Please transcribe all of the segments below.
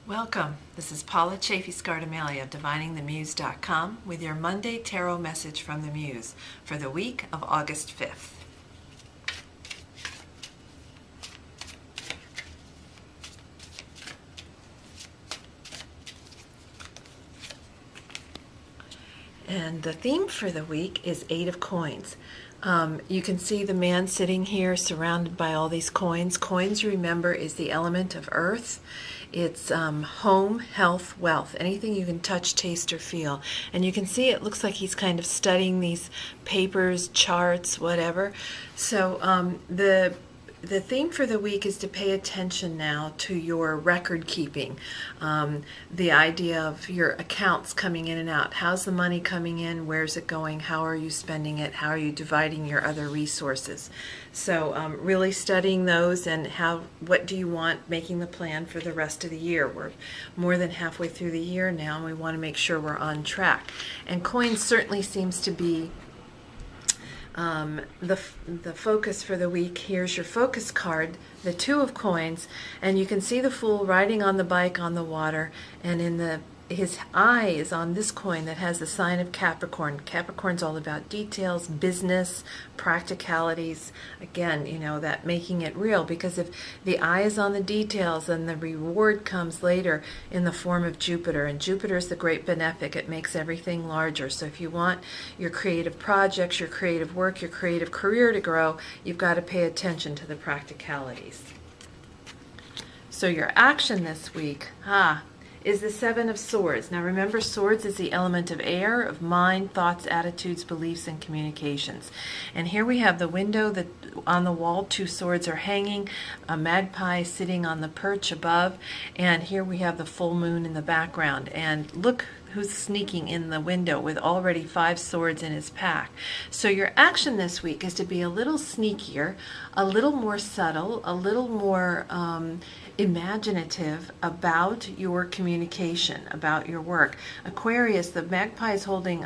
Welcome. This is Paula Chafee-Scardamelia of DiviningTheMuse.com with your Monday Tarot message from the Muse for the week of August 5th. And the theme for the week is Eight of Coins. You can see the man sitting here surrounded by all these coins. Coins, remember, is the element of earth. It's home, health, wealth, anything you can touch, taste, or feel. And you can see it looks like he's kind of studying these papers, charts, whatever. So the theme for the week is to pay attention now to your record keeping. The idea of your accounts coming in and out. How's the money coming in? Where's it going? How are you spending it? How are you dividing your other resources? So really studying those and what do you want, making the plan for the rest of the year. We're more than halfway through the year now, and we want to make sure we're on track. And coins certainly seems to be the focus for the week. Here's your focus card, the Two of Coins, and you can see the Fool riding on the bike on the water, and his eye is on this coin that has the sign of Capricorn. Capricorn's all about details, business, practicalities. Again, that making it real, because if the eye is on the details, then the reward comes later in the form of Jupiter. And Jupiter is the great benefic. It makes everything larger. So if you want your creative projects, your creative work, your creative career to grow, you've got to pay attention to the practicalities. So your action this week, is the Seven of Swords. Now remember, swords is the element of air, of mind, thoughts, attitudes, beliefs, and communications. And here we have the window that on the wall, two swords are hanging, a magpie sitting on the perch above, and here we have the full moon in the background. And look who's sneaking in the window with already 5 swords in his pack. So your action this week is to be a little sneakier, a little more subtle, a little more imaginative about your communication, about your work. Aquarius, the magpie is holding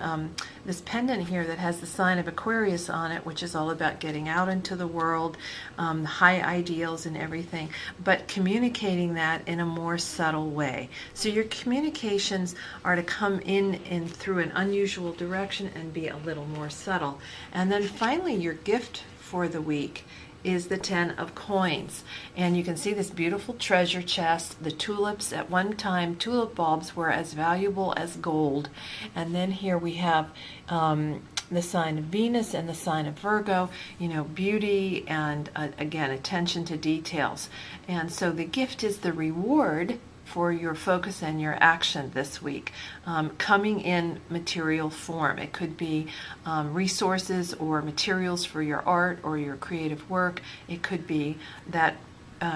this pendant here that has the sign of Aquarius on it, which is all about getting out into the world, high ideals and everything, but communicating that in a more subtle way. So your communications are to come in through an unusual direction and be a little more subtle. And then finally, your gift for the week is the Ten of Coins. And you can see this beautiful treasure chest. The tulips, at one time, tulip bulbs were as valuable as gold. And then here we have the sign of Venus and the sign of Virgo, beauty and, again, attention to details. And so the gift is the reward for your focus and your action this week, coming in material form. It could be resources or materials for your art or your creative work. It could be that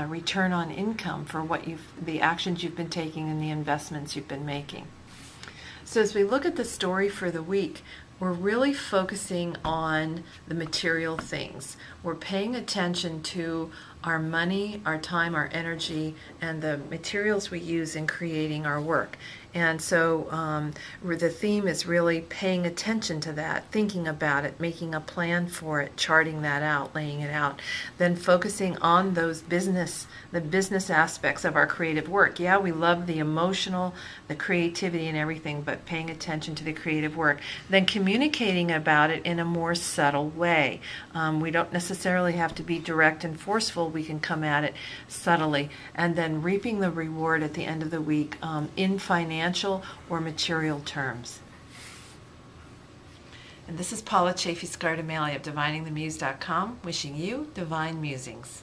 return on income for the actions you've been taking and the investments you've been making. So as we look at the story for the week, we're really focusing on the material things. We're paying attention to our money, our time, our energy, and the materials we use in creating our work. And so the theme is really paying attention to that, thinking about it, making a plan for it, charting that out, laying it out, then focusing on the business aspects of our creative work. Yeah, we love the emotional, the creativity and everything, but paying attention to the creative work. Then communicating about it in a more subtle way. We don't necessarily have to be direct and forceful. We can come at it subtly, and then reaping the reward at the end of the week in financial or material terms. And this is Paula Chafee-Scardamelia of DiviningTheMuse.com, wishing you divine musings.